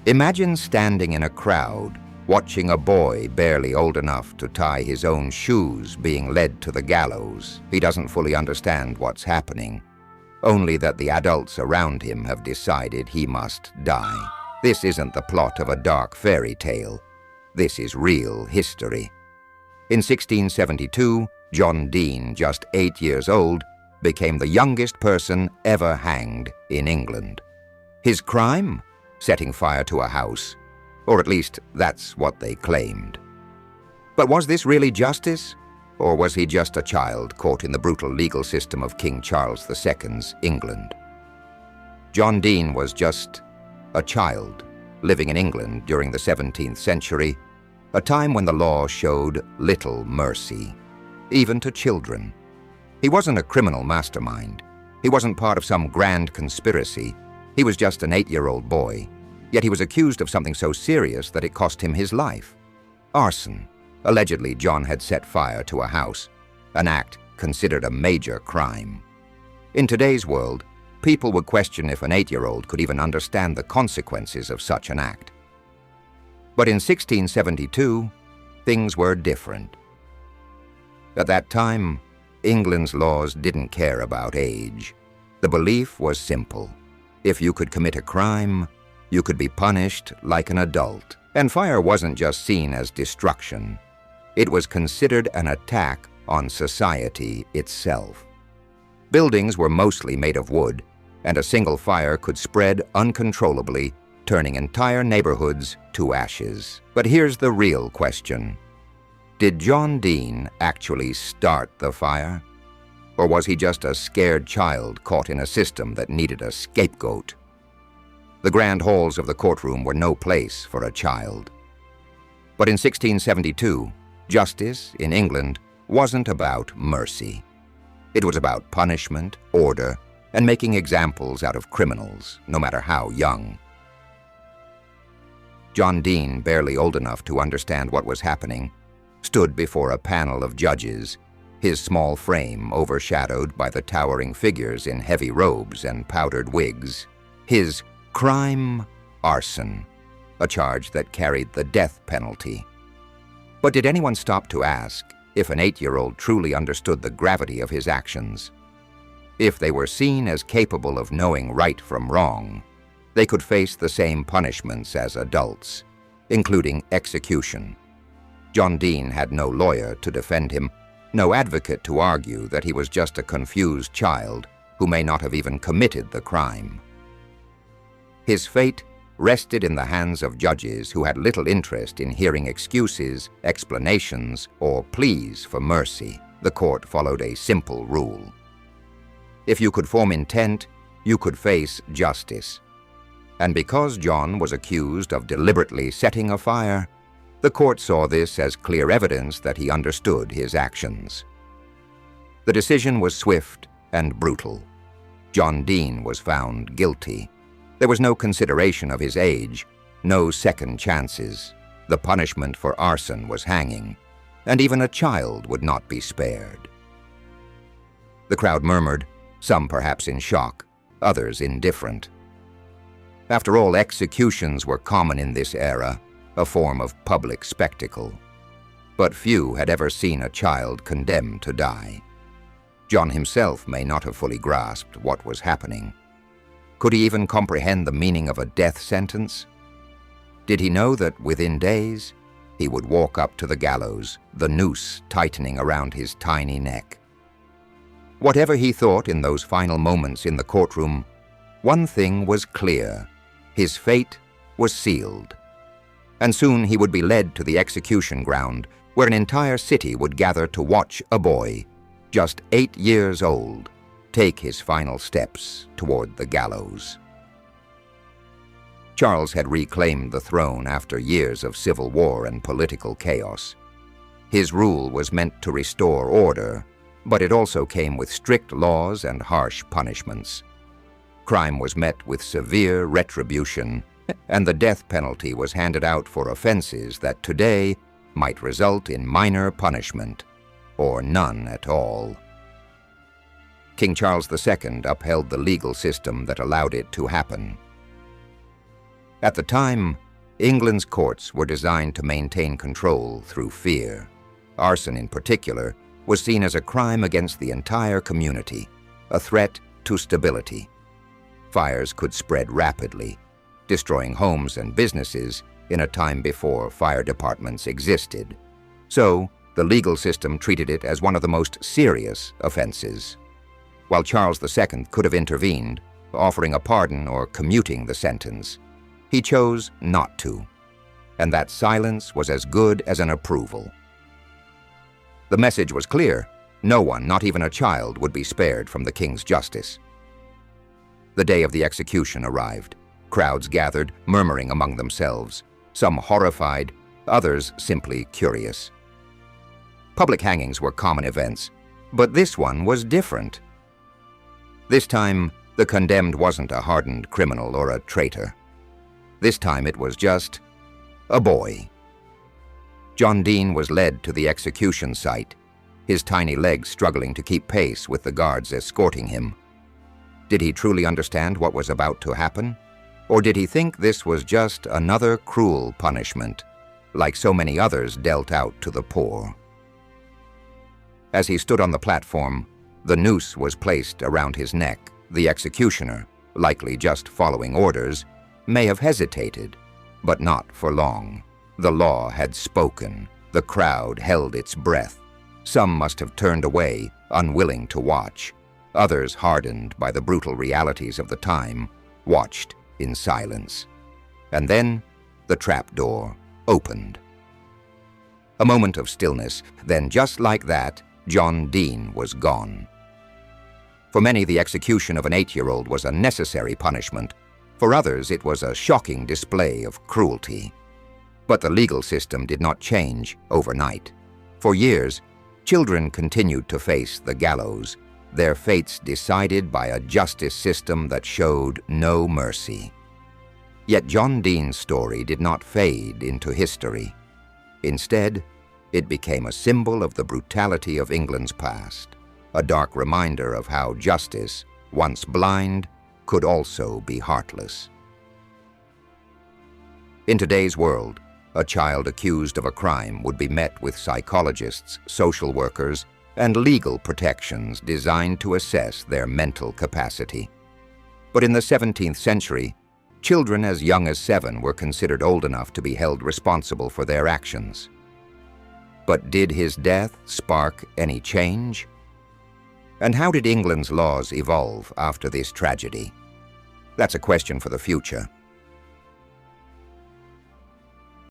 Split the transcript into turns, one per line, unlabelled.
Imagine standing in a crowd, watching a boy barely old enough to tie his own shoes being led to the gallows. He doesn't fully understand what's happening, only that the adults around him have decided he must die. This isn't the plot of a dark fairy tale. This is real history. In 1672, John Dean, just 8 years old, became the youngest person ever hanged in England. His crime? Setting fire to a house. Or at least, that's what they claimed. But was this really justice? Or was he just a child caught in the brutal legal system of King Charles II's England? John Dean was just a child living in England during the 17th century, a time when the law showed little mercy, even to children. He wasn't a criminal mastermind. He wasn't part of some grand conspiracy. He was just an 8-year-old boy, yet he was accused of something so serious that it cost him his life. Arson. Allegedly, John had set fire to a house, an act considered a major crime. In today's world, people would question if an 8-year-old could even understand the consequences of such an act. But in 1672, things were different. At that time, England's laws didn't care about age. The belief was simple. If you could commit a crime, you could be punished like an adult. And fire wasn't just seen as destruction. It was considered an attack on society itself. Buildings were mostly made of wood, and a single fire could spread uncontrollably, turning entire neighborhoods to ashes. But here's the real question. Did John Dean actually start the fire? Or was he just a scared child caught in a system that needed a scapegoat? The grand halls of the courtroom were no place for a child. But in 1672, justice in England wasn't about mercy. It was about punishment, order, and making examples out of criminals, no matter how young. John Dean, barely old enough to understand what was happening, stood before a panel of judges, his small frame overshadowed by the towering figures in heavy robes and powdered wigs. His crime? Arson, a charge that carried the death penalty. But did anyone stop to ask if an 8-year-old truly understood the gravity of his actions? If they were seen as capable of knowing right from wrong, they could face the same punishments as adults, including execution. John Dean had no lawyer to defend him, no advocate to argue that he was just a confused child who may not have even committed the crime. His fate rested in the hands of judges who had little interest in hearing excuses, explanations, or pleas for mercy. The court followed a simple rule. If you could form intent, you could face justice. And because John was accused of deliberately setting a fire, the court saw this as clear evidence that he understood his actions. The decision was swift and brutal. John Dean was found guilty. There was no consideration of his age, no second chances. The punishment for arson was hanging, and even a child would not be spared. The crowd murmured, some perhaps in shock, others indifferent. After all, executions were common in this era, a form of public spectacle. But few had ever seen a child condemned to die. John himself may not have fully grasped what was happening. Could he even comprehend the meaning of a death sentence? Did he know that within days, he would walk up to the gallows, the noose tightening around his tiny neck? Whatever he thought in those final moments in the courtroom, one thing was clear: his fate was sealed. And soon he would be led to the execution ground, where an entire city would gather to watch a boy, just 8 years old, take his final steps toward the gallows. Charles had reclaimed the throne after years of civil war and political chaos. His rule was meant to restore order, but it also came with strict laws and harsh punishments. Crime was met with severe retribution, and the death penalty was handed out for offenses that today might result in minor punishment, or none at all. King Charles II upheld the legal system that allowed it to happen. At the time, England's courts were designed to maintain control through fear. Arson, in particular, was seen as a crime against the entire community, a threat to stability. Fires could spread rapidly, destroying homes and businesses in a time before fire departments existed. So, the legal system treated it as one of the most serious offenses. While Charles II could have intervened, offering a pardon or commuting the sentence, he chose not to, and that silence was as good as an approval. The message was clear: no one, not even a child, would be spared from the king's justice. The day of the execution arrived. Crowds gathered, murmuring among themselves, some horrified, others simply curious. Public hangings were common events, but this one was different. This time, the condemned wasn't a hardened criminal or a traitor. This time it was just a boy. John Dean was led to the execution site, his tiny legs struggling to keep pace with the guards escorting him. Did he truly understand what was about to happen? Or did he think this was just another cruel punishment, like so many others dealt out to the poor? As he stood on the platform, the noose was placed around his neck. The executioner, likely just following orders, may have hesitated, but not for long. The law had spoken. The crowd held its breath. Some must have turned away, unwilling to watch. Others, hardened by the brutal realities of the time, watched in silence. And then the trapdoor opened. A moment of stillness, then just like that, John Dean was gone. For many, the execution of an 8-year-old was a necessary punishment. For others, it was a shocking display of cruelty. But the legal system did not change overnight. For years, children continued to face the gallows, their fates decided by a justice system that showed no mercy. Yet John Dean's story did not fade into history. Instead, it became a symbol of the brutality of England's past, a dark reminder of how justice, once blind, could also be heartless. In today's world, a child accused of a crime would be met with psychologists, social workers, and legal protections designed to assess their mental capacity. But in the 17th century, children as young as 7 were considered old enough to be held responsible for their actions. But did his death spark any change? And how did England's laws evolve after this tragedy? That's a question for the future.